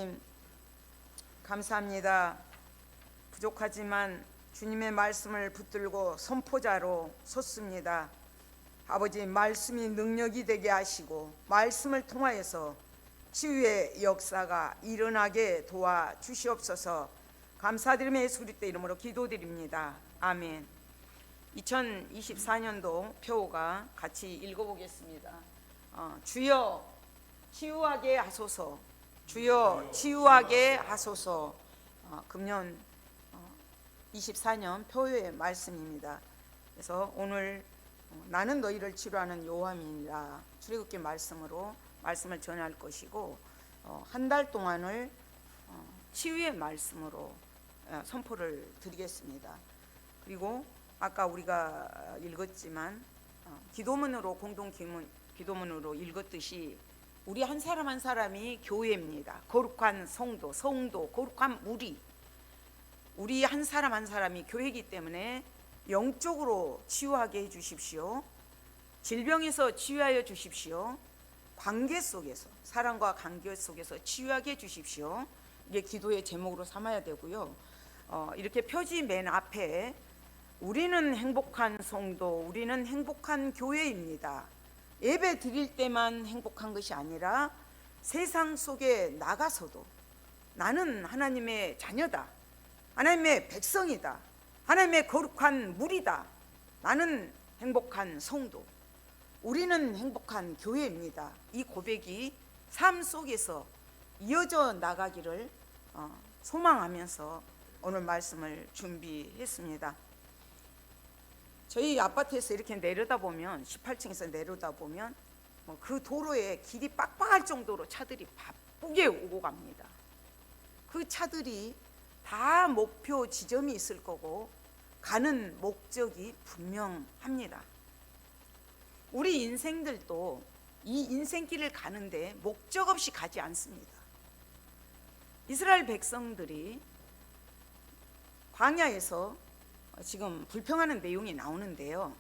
하나님 감사합니다. 부족하지만 주님의 말씀을 붙들고 선포자로 섰습니다. 아버지, 말씀이 능력이 되게 하시고 말씀을 통하여서 치유의 역사가 일어나게 도와주시옵소서. 감사드리며 예수 그리스도의 이름으로 기도드립니다. 아멘. 2024년도 표가 같이 읽어보겠습니다. 주여 치유하게 하소서. 주여 치유하게 하소서. 금년 24년 표의 말씀입니다. 그래서 오늘 나는 너희를 치료하는 요함이니라 출애굽기 말씀으로 말씀을 전할 것이고, 한 달 동안을 치유의 말씀으로 선포를 드리겠습니다. 그리고 아까 우리가 읽었지만 기도문으로 공동 기도문으로 읽었듯이 우리 한 사람 한 사람이 교회입니다. 거룩한 성도, 거룩한 우리 한 사람 한 사람이 교회이기 때문에 영적으로 치유하게 해주십시오. 질병에서 치유하여 주십시오. 관계 속에서, 사랑과 관계 속에서 치유하게 해주십시오. 이게 기도의 제목으로 삼아야 되고요. 이렇게 표지 맨 앞에 우리는 행복한 성도, 우리는 행복한 교회입니다. 예배 드릴 때만 행복한 것이 아니라 세상 속에 나가서도 나는 하나님의 자녀다, 하나님의 백성이다, 하나님의 거룩한 무리다, 나는 행복한 성도, 우리는 행복한 교회입니다. 이 고백이 삶 속에서 이어져 나가기를 소망하면서 오늘 말씀을 준비했습니다. 저희 아파트에서 이렇게 내려다보면, 18층에서 내려다보면 그 도로에 길이 빡빡할 정도로 차들이 바쁘게 오고 갑니다. 그 차들이 다 목표 지점이 있을 거고 가는 목적이 분명합니다. 우리 인생들도 이 인생길을 가는데 목적 없이 가지 않습니다. 이스라엘 백성들이 광야에서 지금 불평하는 내용이 나오는데요,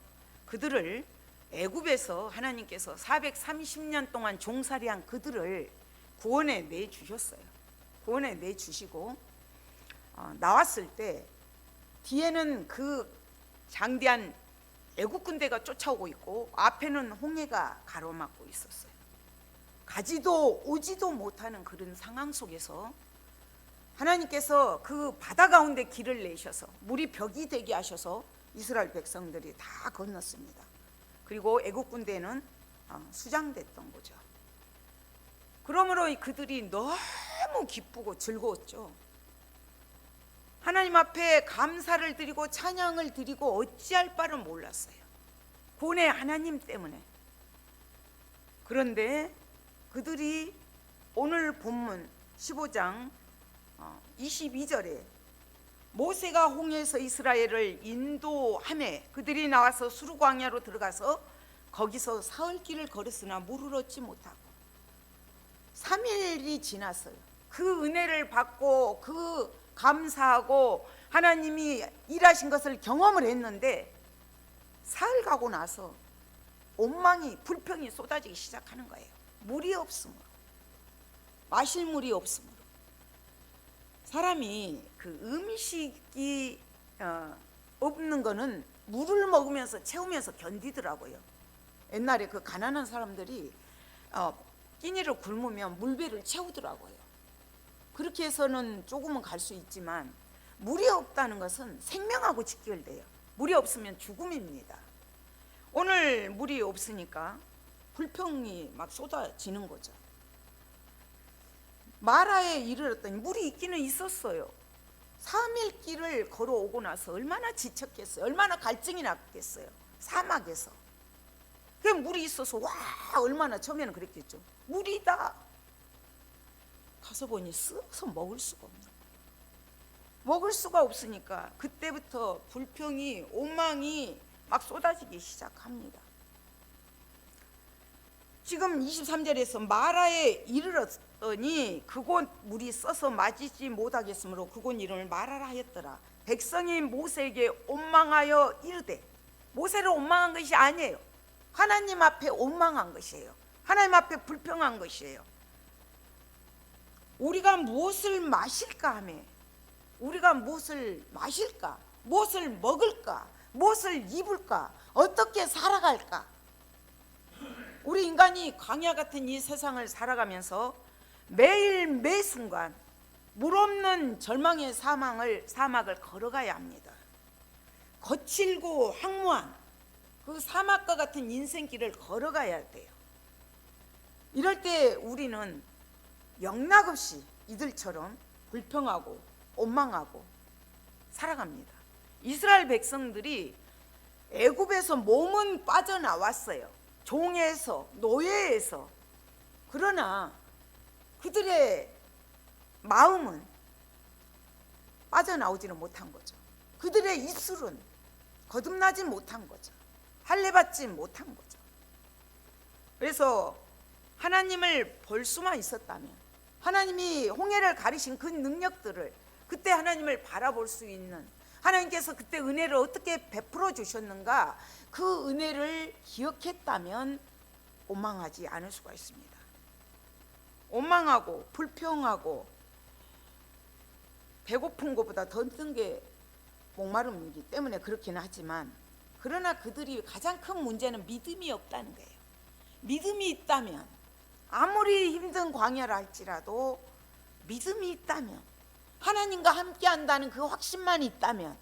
그들을 애굽에서 하나님께서 430년 동안 종살이한 그들을 구원해 내주셨어요. 구원해 내주시고 나왔을 때 뒤에는 그 장대한 애국 군대가 쫓아오고 있고 앞에는 홍해가 가로막고 있었어요. 가지도 오지도 못하는 그런 상황 속에서 하나님께서 그 바다 가운데 길을 내셔서 물이 벽이 되게 하셔서 이스라엘 백성들이 다 건넜습니다. 그리고 애국 군대는 수장됐던 거죠. 그러므로 그들이 너무 기쁘고 즐거웠죠. 하나님 앞에 감사를 드리고 찬양을 드리고 어찌할 바를 몰랐어요. 구원의 하나님 때문에. 그런데 그들이 오늘 본문 15장 22절에 모세가 홍해에서 이스라엘을 인도하매 그들이 나와서 수르 광야로 들어가서 거기서 사흘 길을 걸었으나 물을 얻지 못하고 3일이 지났어요. 그 은혜를 받고 그 감사하고 하나님이 일하신 것을 경험을 했는데 사흘 가고 나서 온망이 불평이 쏟아지기 시작하는 거예요. 물이 없으므로, 마실 물이 없으므로. 사람이 그 음식이 없는 거는 물을 먹으면서 채우면서 견디더라고요. 옛날에 그 가난한 사람들이 끼니를 굶으면 물배를 채우더라고요. 그렇게 해서는 조금은 갈 수 있지만 물이 없다는 것은 생명하고 직결돼요. 물이 없으면 죽음입니다. 오늘 물이 없으니까 불평이 막 쏟아지는 거죠. 마라에 이르렀더니 물이 있기는 있었어요. 3일 길을 걸어오고 나서 얼마나 지쳤겠어요. 얼마나 갈증이 났겠어요. 사막에서. 그 물이 있어서 와 얼마나 처음에는 그랬겠죠. 물이다. 가서 보니 썩어서 먹을 수가 없는 거예요. 먹을 수가 없으니까 그때부터 불평이 온망이 막 쏟아지기 시작합니다. 지금 23절에서 마라에 이르렀더니 그곳 물이 써서 마시지 못하겠으므로 그곳 이름을 마라라 하였더라. 백성이 모세에게 원망하여 이르되, 모세를 원망한 것이 아니에요. 하나님 앞에 원망한 것이에요. 하나님 앞에 불평한 것이에요. 우리가 무엇을 마실까 하며, 우리가 무엇을 마실까, 무엇을 먹을까, 무엇을 입을까, 어떻게 살아갈까. 우리 인간이 광야 같은 이 세상을 살아가면서 매일 매 순간 물 없는 절망의 사막을 걸어가야 합니다. 거칠고 황무한 그 사막과 같은 인생길을 걸어가야 돼요. 이럴 때 우리는 영락없이 이들처럼 불평하고 원망하고 살아갑니다. 이스라엘 백성들이 애굽에서 몸은 빠져나왔어요. 종에서, 노예에서. 그러나 그들의 마음은 빠져나오지는 못한 거죠. 그들의 입술은 거듭나지 못한 거죠. 할례받지 못한 거죠. 그래서 하나님을 볼 수만 있었다면, 하나님이 홍해를 가리신 그 능력들을 그때 하나님을 바라볼 수 있는, 하나님께서 그때 은혜를 어떻게 베풀어 주셨는가, 그 은혜를 기억했다면 원망하지 않을 수가 있습니다. 원망하고 불평하고 배고픈 것보다 더 큰 게 목마름이기 때문에 그렇긴 하지만, 그러나 그들이 가장 큰 문제는 믿음이 없다는 거예요. 믿음이 있다면, 아무리 힘든 광야라 할지라도 믿음이 있다면, 하나님과 함께 한다는 그 확신만 있다면,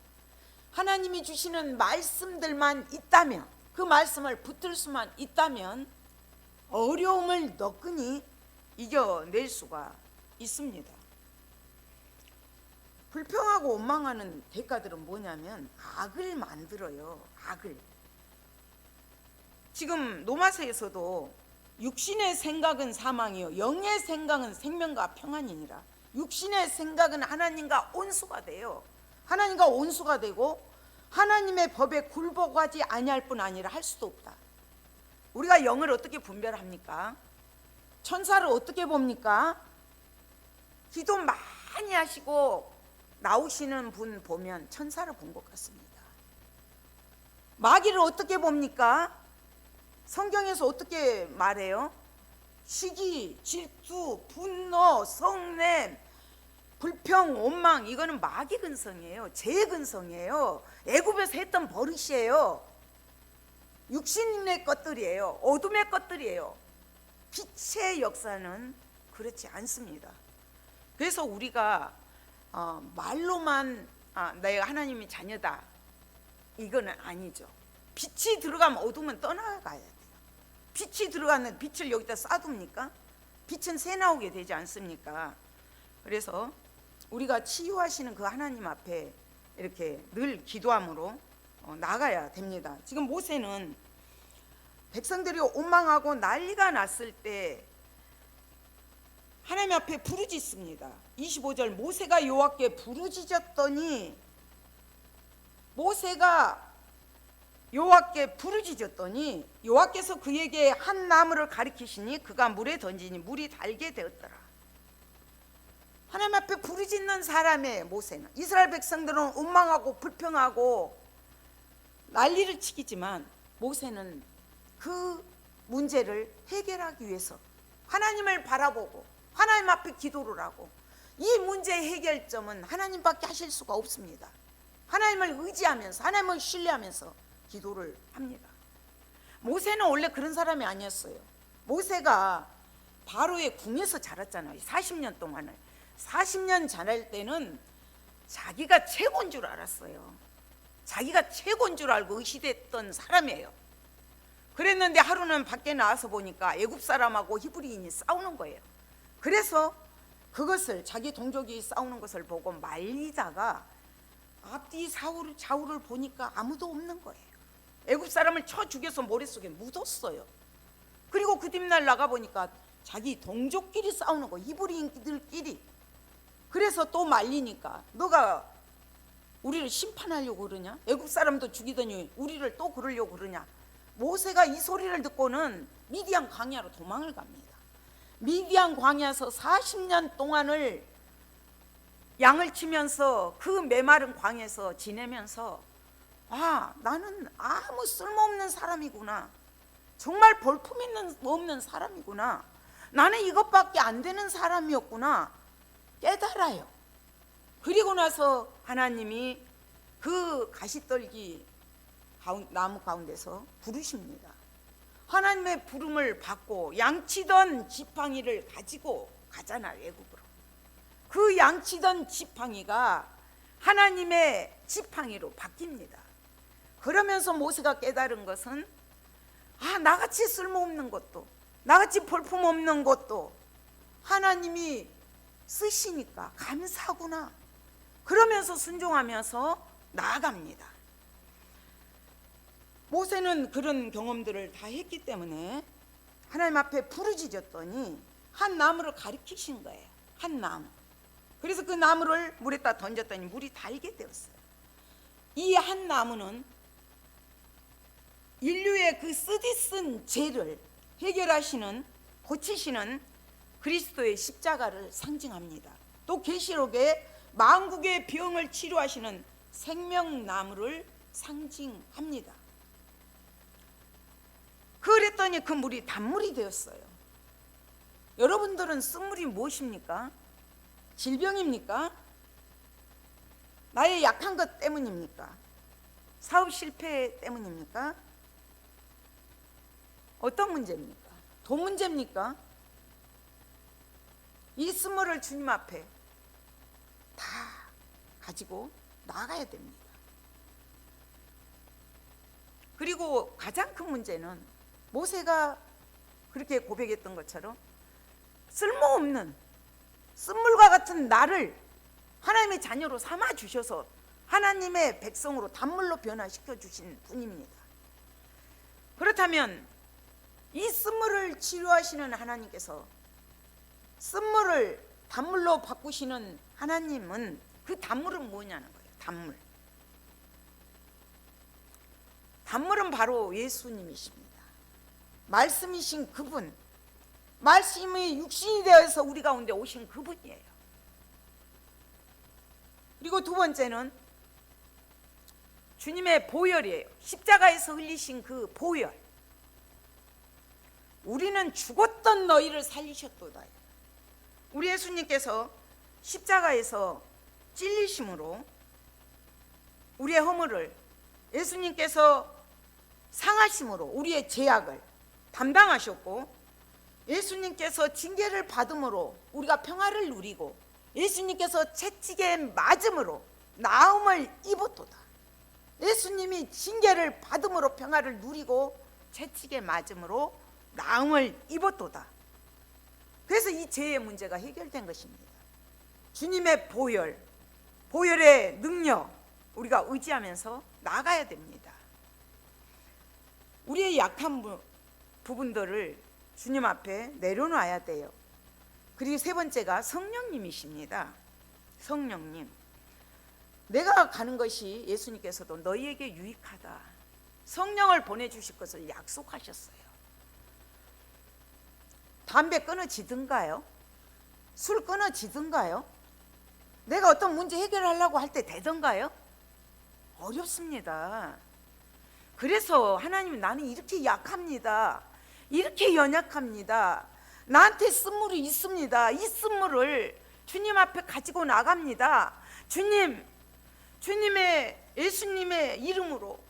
하나님이 주시는 말씀들만 있다면, 그 말씀을 붙들 수만 있다면 어려움을 너끈히 이겨낼 수가 있습니다. 불평하고 원망하는 대가들은 뭐냐면 악을 만들어요. 악을. 지금 노마서에서도 육신의 생각은 사망이요 영의 생각은 생명과 평안이니라. 육신의 생각은 하나님과 온수가 돼요. 하나님과 온수가 되고 하나님의 법에 굴복하지 아니할 뿐 아니라 할 수도 없다. 우리가 영을 어떻게 분별합니까? 천사를 어떻게 봅니까? 기도 많이 하시고 나오시는 분 보면 천사를 본 것 같습니다. 마귀를 어떻게 봅니까? 성경에서 어떻게 말해요? 시기, 질투, 분노, 성냄, 불평, 원망, 이거는 마귀 근성이에요. 제 근성이에요. 애굽에서 했던 버릇이에요. 육신의 것들이에요. 어둠의 것들이에요. 빛의 역사는 그렇지 않습니다. 그래서 우리가 말로만 내가 하나님의 자녀다, 이거는 아니죠. 빛이 들어가면 어둠은 떠나가야 돼요. 빛이 들어가는 빛을 여기다 쏴둡니까? 빛은 새 나오게 되지 않습니까? 그래서 우리가 치유하시는 그 하나님 앞에 이렇게 늘 기도함으로 나가야 됩니다. 지금 모세는 백성들이 원망하고 난리가 났을 때 하나님 앞에 부르짖습니다. 25절, 모세가 여호와께 부르짖었더니, 모세가 여호와께 부르짖었더니 여호와께서 그에게 한 나무를 가리키시니 그가 물에 던지니 물이 달게 되었더라. 하나님 앞에 부르짖는 사람의 모세는, 이스라엘 백성들은 원망하고 불평하고 난리를 치기지만 모세는 그 문제를 해결하기 위해서 하나님을 바라보고 하나님 앞에 기도를 하고, 이 문제의 해결점은 하나님밖에 하실 수가 없습니다. 하나님을 의지하면서 하나님을 신뢰하면서 기도를 합니다. 모세는 원래 그런 사람이 아니었어요. 모세가 바로의 궁에서 자랐잖아요. 40년 동안을. 40년 자랄 때는 자기가 최고인 줄 알았어요. 자기가 최고인 줄 알고 의시됐던 사람이에요. 그랬는데 하루는 밖에 나와서 보니까 애굽 사람하고 히브리인이 싸우는 거예요. 그래서 그것을, 자기 동족이 싸우는 것을 보고 말리다가 앞뒤 좌우를 보니까 아무도 없는 거예요. 애굽 사람을 쳐 죽여서 모래속에 묻었어요. 그리고 그 뒷날 나가 보니까 자기 동족끼리 싸우는 거예요. 히브리인들끼리. 그래서 또 말리니까, 너가 우리를 심판하려고 그러냐? 애굽 사람도 죽이더니 우리를 또 그러려고 그러냐? 모세가 이 소리를 듣고는 미디안 광야로 도망을 갑니다. 미디안 광야에서 40년 동안을 양을 치면서 그 메마른 광야에서 지내면서, 나는 아무 쓸모없는 사람이구나, 정말 볼품 없는 사람이구나, 나는 이것밖에 안 되는 사람이었구나, 살아요. 그리고 나서 하나님이 그 가시떨기 나무 가운데서 부르십니다. 하나님의 부름을 받고 양치던 지팡이를 가지고 가잖아, 외국으로. 그 양치던 지팡이가 하나님의 지팡이로 바뀝니다. 그러면서 모세가 깨달은 것은 나같이 쓸모없는 것도, 나같이 볼품없는 것도 하나님이 쓰시니까 감사하구나. 그러면서 순종하면서 나아갑니다. 모세는 그런 경험들을 다 했기 때문에 하나님 앞에 부르짖었더니 한 나무를 가리키신 거예요. 한 나무. 그래서 그 나무를 물에다 던졌더니 물이 달게 되었어요. 이 한 나무는 인류의 그 쓰디쓴 죄를 해결하시는, 고치시는 그리스도의 십자가를 상징합니다. 또 계시록에 만국의 병을 치료하시는 생명나무를 상징합니다. 그랬더니 그 물이 단물이 되었어요. 여러분들은 쓴물이 무엇입니까? 질병입니까? 나의 약한 것 때문입니까? 사업 실패 때문입니까? 어떤 문제입니까? 돈 문제입니까? 이 쓴물을 주님 앞에 다 가지고 나가야 됩니다. 그리고 가장 큰 문제는 모세가 그렇게 고백했던 것처럼 쓸모없는 쓴물과 같은 나를 하나님의 자녀로 삼아 주셔서 하나님의 백성으로 단물로 변화시켜 주신 분입니다. 그렇다면 이 쓴물을 치료하시는 하나님께서 쓴물을 단물로 바꾸시는 하나님은 그 단물은 뭐냐는 거예요. 단물. 단물은 바로 예수님이십니다. 말씀이신 그분, 말씀이 육신이 되어서 우리 가운데 오신 그분이에요. 그리고 두 번째는 주님의 보혈이에요. 십자가에서 흘리신 그 보혈. 우리는 죽었던 너희를 살리셨도다. 우리 예수님께서 십자가에서 찔리심으로 우리의 허물을, 예수님께서 상하심으로 우리의 죄악을 담당하셨고, 예수님께서 징계를 받음으로 우리가 평화를 누리고, 예수님께서 채찍에 맞음으로 나음을 입었도다. 예수님이 징계를 받음으로 평화를 누리고 채찍에 맞음으로 나음을 입었도다. 그래서 이 죄의 문제가 해결된 것입니다. 주님의 보혈, 보혈의 능력 우리가 의지하면서 나가야 됩니다. 우리의 약한 부분들을 주님 앞에 내려놔야 돼요. 그리고 세 번째가 성령님이십니다. 성령님. 내가 가는 것이 예수님께서도 너희에게 유익하다. 성령을 보내주실 것을 약속하셨어요. 담배 끊어지든가요? 술 끊어지든가요? 내가 어떤 문제 해결하려고 할 때 되던가요? 어렵습니다. 그래서 하나님, 나는 이렇게 약합니다. 이렇게 연약합니다. 나한테 쓴물이 있습니다. 이 쓴물을 주님 앞에 가지고 나갑니다. 주님, 주님의 예수님의 이름으로,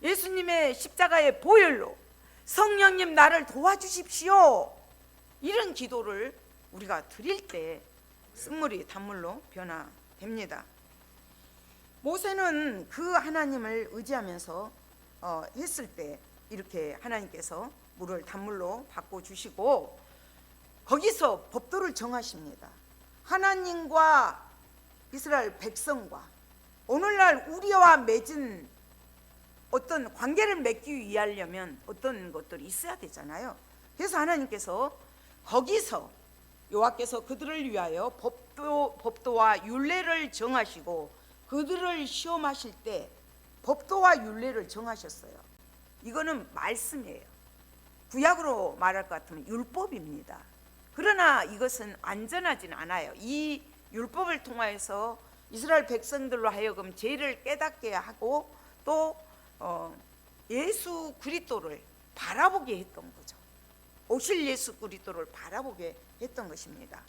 예수님의 십자가의 보혈로 성령님 나를 도와주십시오. 이런 기도를 우리가 드릴 때 쓴물이 단물로 변화됩니다. 모세는 그 하나님을 의지하면서 했을 때 이렇게 하나님께서 물을 단물로 바꿔주시고, 거기서 법도를 정하십니다. 하나님과 이스라엘 백성과 오늘날 우리와 맺은 어떤 관계를 맺기 위하려면 어떤 것들이 있어야 되잖아요. 그래서 하나님께서 거기서 여호와께서 그들을 위하여 법도와 율례를 정하시고 그들을 시험하실 때 법도와 율례를 정하셨어요. 이거는 말씀이에요. 구약으로 말할 것 같으면 율법입니다. 그러나 이것은 안전하진 않아요. 이 율법을 통하여서 이스라엘 백성들로 하여금 죄를 깨닫게 하고 또 예수 그리스도를 바라보게 했던 거죠. 오실 예수 그리스도를 바라보게 했던 것입니다.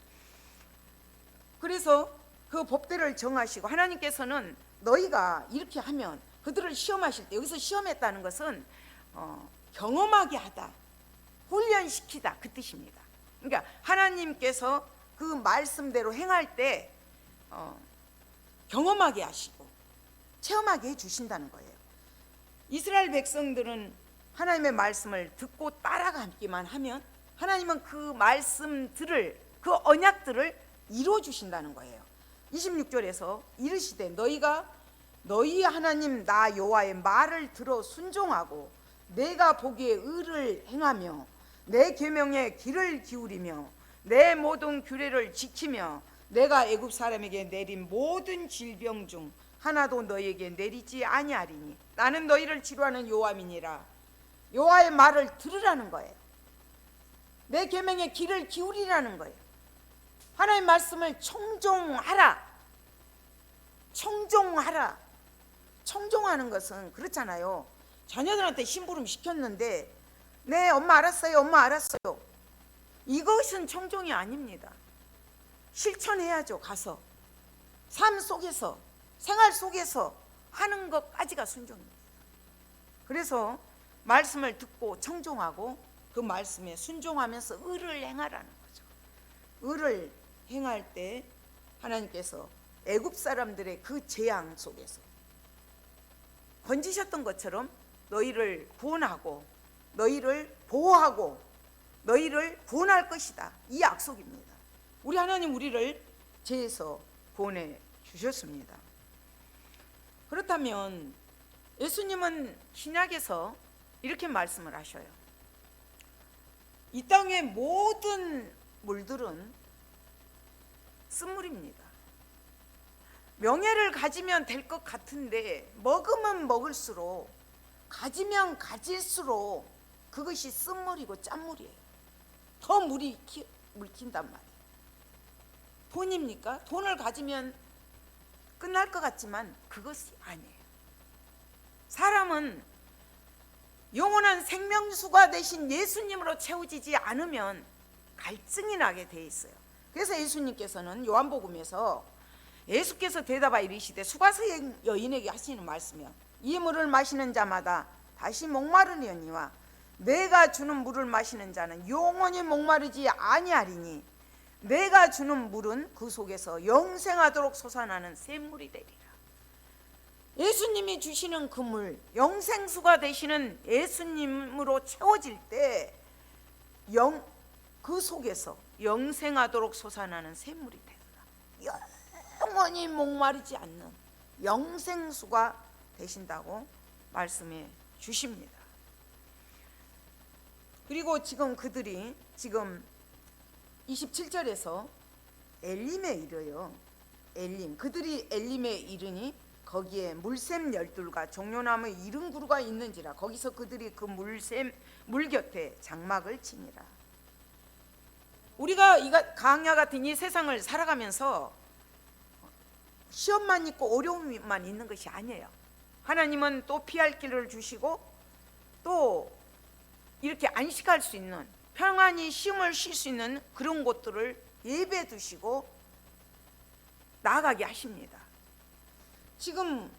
그래서 그 법대를 정하시고 하나님께서는 너희가 이렇게 하면 그들을 시험하실 때, 여기서 시험했다는 것은 경험하게 하다, 훈련시키다 그 뜻입니다. 그러니까 하나님께서 그 말씀대로 행할 때 경험하게 하시고 체험하게 해주신다는 거예요. 이스라엘 백성들은 하나님의 말씀을 듣고 따라가기만 하면 하나님은 그 말씀들을, 그 언약들을 이루어 주신다는 거예요. 26절에서 이르시되 너희가 너희 하나님 나 여호와의 말을 들어 순종하고 내가 보기에 의를 행하며 내 계명에 귀를 기울이며 내 모든 규례를 지키며 내가 애굽 사람에게 내린 모든 질병 중 하나도 너희에게 내리지 아니하리니 나는 너희를 치료하는 여호와이니라. 여호와의 말을 들으라는 거예요. 내 계명에 귀를 기울이라는 거예요. 하나님의 말씀을 청종하라. 청종하라. 청종하는 것은 그렇잖아요. 자녀들한테 심부름 시켰는데 네 엄마 알았어요, 엄마 알았어요. 이것은 청종이 아닙니다. 실천해야죠. 가서 삶 속에서, 생활 속에서 하는 것까지가 순종입니다. 그래서 말씀을 듣고 청종하고 그 말씀에 순종하면서 의를 행하라는 거죠. 의를 행할 때 하나님께서 애굽 사람들의 그 재앙 속에서 건지셨던 것처럼 너희를 구원하고 너희를 보호하고 너희를 구원할 것이다. 이 약속입니다. 우리 하나님 우리를 죄에서 구원해 주셨습니다. 그렇다면 예수님은 신약에서 이렇게 말씀을 하셔요. 이 땅의 모든 물들은 쓴물입니다. 명예를 가지면 될 것 같은데 먹으면 먹을수록, 가지면 가질수록 그것이 쓴물이고 짠물이에요. 더 물이 물킨단 말이에요. 돈입니까? 돈을 가지면 끝날 것 같지만 그것이 아니에요. 사람은 영원한 생명수가 되신 예수님으로 채워지지 않으면 갈증이 나게 돼 있어요. 그래서 예수님께서는 요한복음에서 예수께서 대답하여 이르시되 수가서 여인에게 하시는 말씀이요, 이 물을 마시는 자마다 다시 목마르려니와 내가 주는 물을 마시는 자는 영원히 목마르지 아니하리니 내가 주는 물은 그 속에서 영생하도록 솟아나는 샘물이 되리라. 예수님이 주시는 그 물, 영생수가 되시는 예수님으로 채워질 때 그 속에서 영생하도록 솟아나는 샘물이 되리라. 영원히 목마르지 않는 영생수가 되신다고 말씀해 주십니다. 그리고 지금 그들이 지금 27절에서 엘림에 이르요. 엘림, 그들이 엘림에 이르니 거기에 물샘 12과 종려나무 70그루가 있는지라. 거기서 그들이 그 물 곁에 장막을 치니라. 우리가 강야 같은 이 세상을 살아가면서 시험만 있고 어려움만 있는 것이 아니에요. 하나님은 또 피할 길을 주시고 또 이렇게 안식할 수 있는, 평안히 쉼을 쉴 수 있는 그런 곳들을 예배해 두시고 나아가게 하십니다. 지금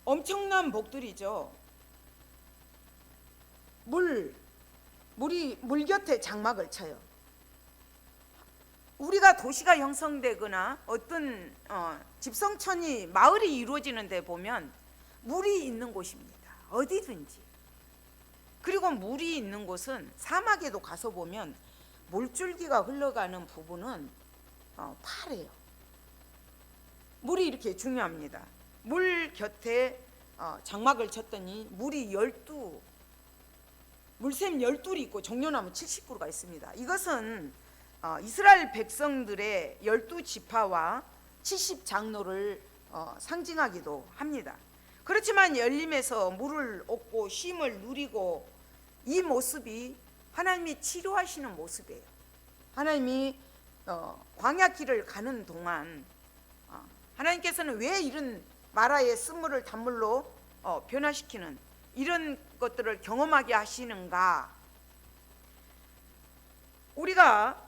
엄청난 복들이죠. 물 곁에 장막을 쳐요. 우리가 도시가 형성되거나 어떤 집성촌이 마을이 이루어지는 데 보면 물이 있는 곳입니다. 어디든지. 그리고 물이 있는 곳은 사막에도 가서 보면 물줄기가 흘러가는 부분은 파래요. 물이 이렇게 중요합니다. 물 곁에 장막을 쳤더니 물샘 12이 있고 종려나무 70그루가 있습니다. 이것은 이스라엘 백성들의 12지파와 70장로를 상징하기도 합니다. 그렇지만 열림에서 물을 얻고 쉼을 누리고 이 모습이 하나님이 치료하시는 모습이에요. 하나님이 광야길을 가는 동안 하나님께서는 왜 이런 마라의 쓴물을 단물로 변화시키는 이런 것들을 경험하게 하시는가? 우리가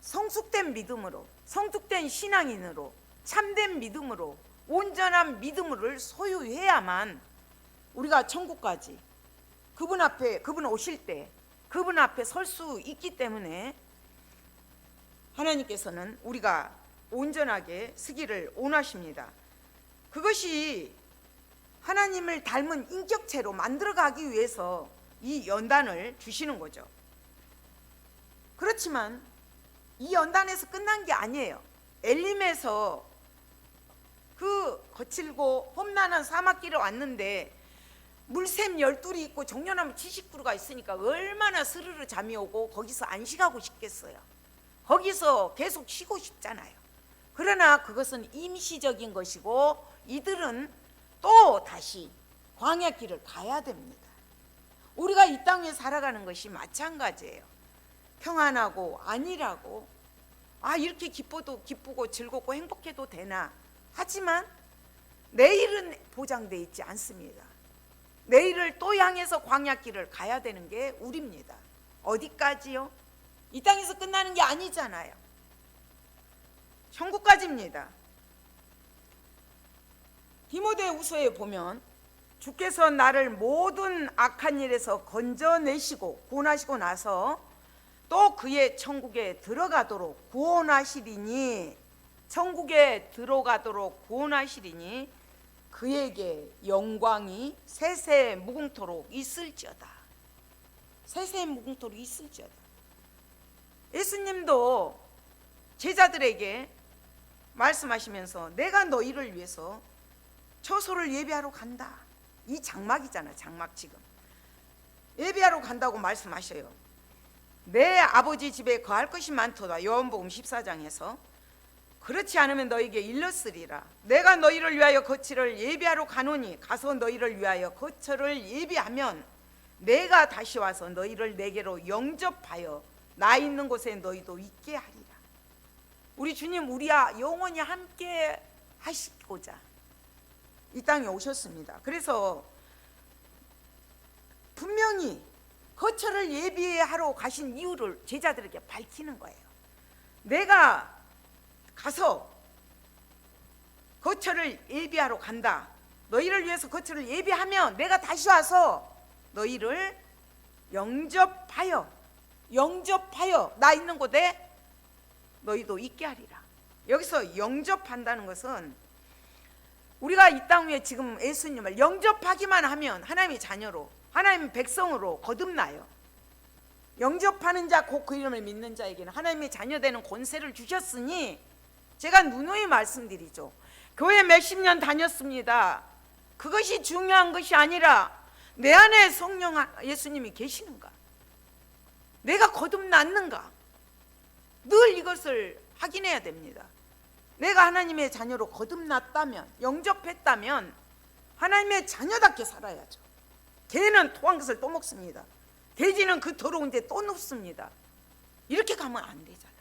성숙된 믿음으로 성숙된 신앙인으로 참된 믿음으로 온전한 믿음을 소유해야만 우리가 천국까지 그분 앞에, 그분 오실 때 그분 앞에 설 수 있기 때문에 하나님께서는 우리가 온전하게 서기를 원하십니다. 그것이 하나님을 닮은 인격체로 만들어가기 위해서 이 연단을 주시는 거죠. 그렇지만 이 연단에서 끝난 게 아니에요. 엘림에서 그 거칠고 험난한 사막길을 왔는데 물샘 12이 있고 종려나무 70그루가 있으니까 얼마나 스르르 잠이 오고 거기서 안식하고 싶겠어요. 거기서 계속 쉬고 싶잖아요. 그러나 그것은 임시적인 것이고 이들은 또 다시 광야길을 가야 됩니다. 우리가 이 땅에 살아가는 것이 마찬가지예요. 평안하고 안일하고 이렇게 기뻐도 기쁘고 즐겁고 행복해도 되나. 하지만 내일은 보장되어 있지 않습니다. 내일을 또 향해서 광야길을 가야 되는 게 우리입니다. 어디까지요? 이 땅에서 끝나는 게 아니잖아요. 천국까지입니다. 디모데후서에 보면 주께서 나를 모든 악한 일에서 건져내시고 구원하시고 나서 또 그의 천국에 들어가도록 구원하시리니, 천국에 들어가도록 구원하시리니 그에게 영광이 세세 무궁토록 있을지어다. 세세 무궁토록 있을지어다. 예수님도 제자들에게 말씀하시면서 내가 너희를 위해서 처소를 예비하러 간다. 이 장막이잖아. 장막. 지금 예비하러 간다고 말씀하셔요. 내 아버지 집에 거할 것이 많도다. 요한복음 14장에서 그렇지 않으면 너희에게 일렀으리라. 내가 너희를 위하여 거처를 예비하러 가노니 가서 너희를 위하여 거처를 예비하면 내가 다시 와서 너희를 내게로 영접하여 나 있는 곳에 너희도 있게 하리라. 우리 주님 우리와 영원히 함께 하시고자 이 땅에 오셨습니다. 그래서 분명히 거처를 예비하러 가신 이유를 제자들에게 밝히는 거예요. 내가 가서 거처를 예비하러 간다. 너희를 위해서 거처를 예비하면 내가 다시 와서 너희를 영접하여 나 있는 곳에 너희도 있게 하리라. 여기서 영접한다는 것은 우리가 이 땅 위에 지금 예수님을 영접하기만 하면 하나님의 자녀로, 하나님의 백성으로 거듭나요. 영접하는 자 곧 그 이름을 믿는 자에게는 하나님의 자녀 되는 권세를 주셨으니 제가 누누이 말씀드리죠. 교회 몇십 년 다녔습니다. 그것이 중요한 것이 아니라 내 안에 성령 예수님이 계시는가, 내가 거듭났는가, 늘 이것을 확인해야 됩니다. 내가 하나님의 자녀로 거듭났다면, 영접했다면 하나님의 자녀답게 살아야죠. 개는 토한 것을 또 먹습니다. 돼지는 그 더러운 데 또 눕습니다. 이렇게 가면 안 되잖아요.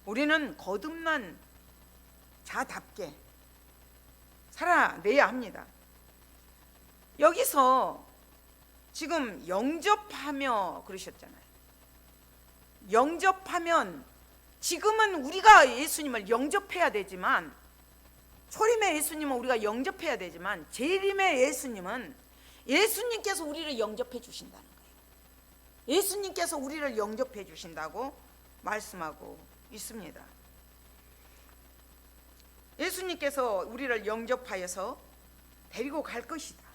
우리는 거듭난 자답게 살아내야 합니다. 여기서 지금 영접하며 그러셨잖아요. 영접하면 지금은 우리가 예수님을 영접해야 되지만, 초림의 예수님은 우리가 영접해야 되지만 재림의 예수님은 예수님께서 우리를 영접해 주신다는 거예요. 예수님께서 우리를 영접해 주신다고 말씀하고 있습니다. 예수님께서 우리를 영접하여서 데리고 갈 것이다.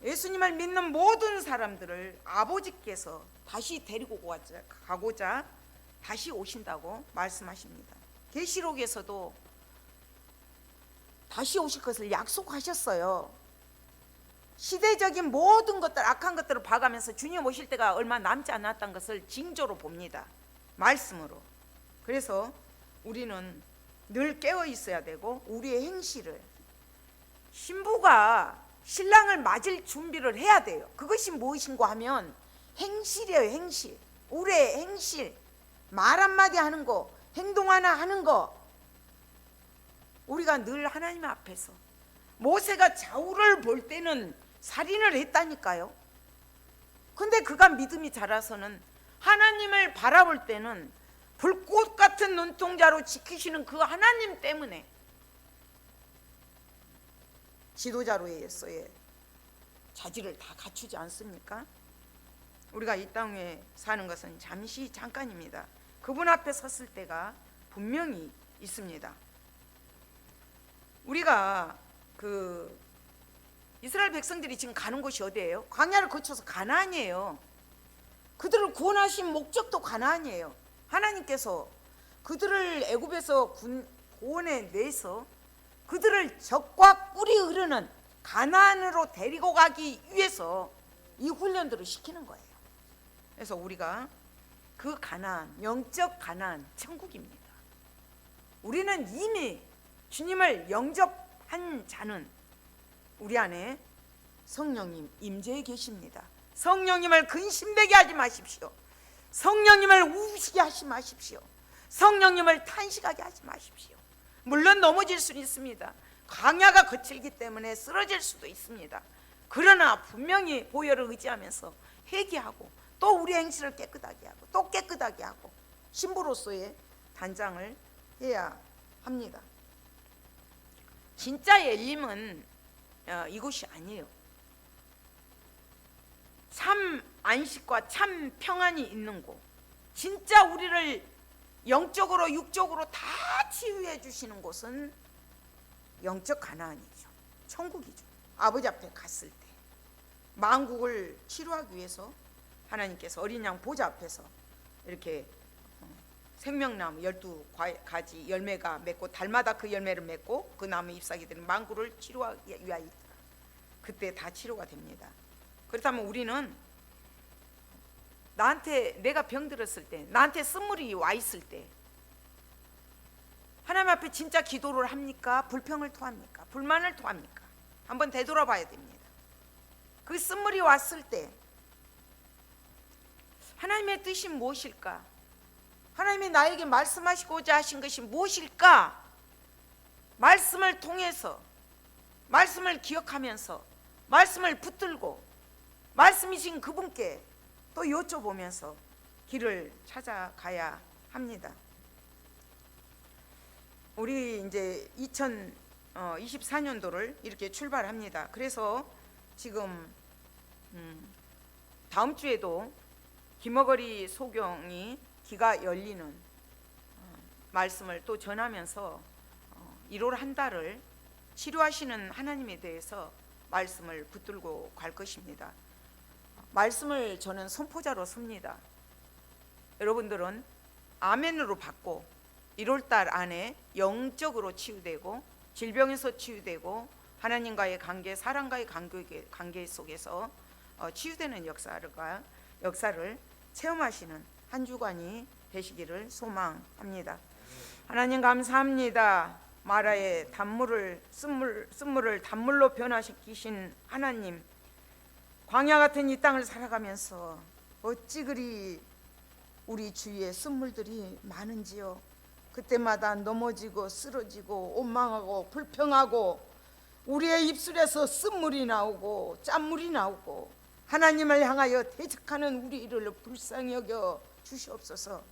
예수님을 믿는 모든 사람들을 아버지께서 다시 데리고 가고자 다시 오신다고 말씀하십니다. 계시록에서도 다시 오실 것을 약속하셨어요. 시대적인 모든 것들, 악한 것들을 봐가면서 주님 오실 때가 얼마 남지 않았다는 것을 징조로 봅니다. 말씀으로. 그래서 우리는 늘 깨어 있어야 되고, 우리의 행실을, 신부가 신랑을 맞을 준비를 해야 돼요. 그것이 무엇인가 하면 행실이에요. 행실. 우리의 행실, 말 한마디 하는 거, 행동 하나 하는 거, 우리가 늘 하나님 앞에서, 모세가 좌우를 볼 때는 살인을 했다니까요. 근데 그가 믿음이 자라서는 하나님을 바라볼 때는 불꽃 같은 눈동자로 지키시는 그 하나님 때문에 지도자로서의 자질을 다 갖추지 않습니까? 우리가 이 땅에 사는 것은 잠시 잠깐입니다. 그분 앞에 섰을 때가 분명히 있습니다. 우리가 이스라엘 백성들이 지금 가는 곳이 어디예요? 광야를 거쳐서 가나안이에요. 그들을 구원하신 목적도 가나안이에요. 하나님께서 그들을 애굽에서 구원해 내서 그들을 적과 꿀이 흐르는 가나안으로 데리고 가기 위해서 이 훈련들을 시키는 거예요. 그래서 우리가 그 가나안, 영적 가나안, 천국입니다. 우리는 이미 주님을 영접한 자는 우리 안에 성령님 임재해 계십니다. 성령님을 근심되게 하지 마십시오. 성령님을 우시게 하지 마십시오. 성령님을 탄식하게 하지 마십시오. 물론 넘어질 수는 있습니다. 광야가 거칠기 때문에 쓰러질 수도 있습니다. 그러나 분명히 보혈을 의지하면서 회개하고 또 우리 행실을 깨끗하게 하고 또 깨끗하게 하고 신부로서의 단장을 해야 합니다. 진짜 엘림은 이곳이 아니에요. 참 안식과 참 평안이 있는 곳, 진짜 우리를 영적으로 육적으로 다 치유해 주시는 곳은 영적 가나안이죠. 천국이죠. 아버지 앞에 갔을 때 만국을 치료하기 위해서 하나님께서 어린 양 보좌 앞에서 이렇게 생명나무 12가지 열매가 맺고 달마다 그 열매를 맺고 그 나무 잎사귀 들은 만국을 치료하기 위하여 있더라. 그때 다 치료가 됩니다. 그렇다면 우리는 내가 병들었을 때, 나한테 쓴물이 와 있을 때 하나님 앞에 진짜 기도를 합니까? 불평을 토합니까? 불만을 토합니까? 한번 되돌아봐야 됩니다. 그 쓴물이 왔을 때 하나님의 뜻이 무엇일까? 하나님이 나에게 말씀하시고자 하신 것이 무엇일까? 말씀을 통해서, 말씀을 기억하면서, 말씀을 붙들고 말씀이신 그분께 또 여쭤보면서 길을 찾아가야 합니다. 우리 이제 2024년도를 이렇게 출발합니다. 그래서 지금 다음 주에도 김어거리 소경이 귀가 열리는 말씀을 또 전하면서 1월 한 달을 치료하시는 하나님에 대해서 말씀을 붙들고 갈 것입니다. 말씀을 저는 선포자로 섭니다. 여러분들은 아멘으로 받고 1월 달 안에 영적으로 치유되고 질병에서 치유되고 하나님과의 관계, 사람과의 관계 속에서 치유되는 역사를 체험하시는 한 주간이 되시기를 소망합니다. 하나님 감사합니다. 마라의 쓴물을 단물로 변화시키신 하나님, 광야 같은 이 땅을 살아가면서 어찌 그리 우리 주위에 쓴물들이 많은지요. 그때마다 넘어지고 쓰러지고 원망하고 불평하고 우리의 입술에서 쓴물이 나오고 짠물이 나오고 하나님을 향하여 대적하는 우리를 불쌍히 여겨 주시옵소서.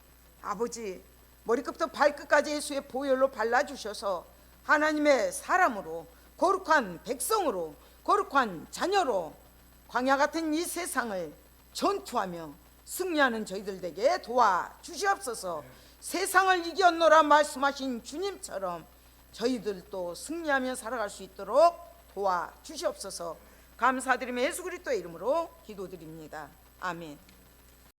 아버지, 머리끝부터 발끝까지 예수의 보혈로 발라주셔서 하나님의 사람으로, 거룩한 백성으로, 거룩한 자녀로 광야 같은 이 세상을 전투하며 승리하는 저희들 되게 도와주시옵소서. 세상을 이겼노라 말씀하신 주님처럼 저희들도 승리하며 살아갈 수 있도록 도와주시옵소서. 감사드리며 예수 그리스도의 이름으로 기도드립니다. 아멘.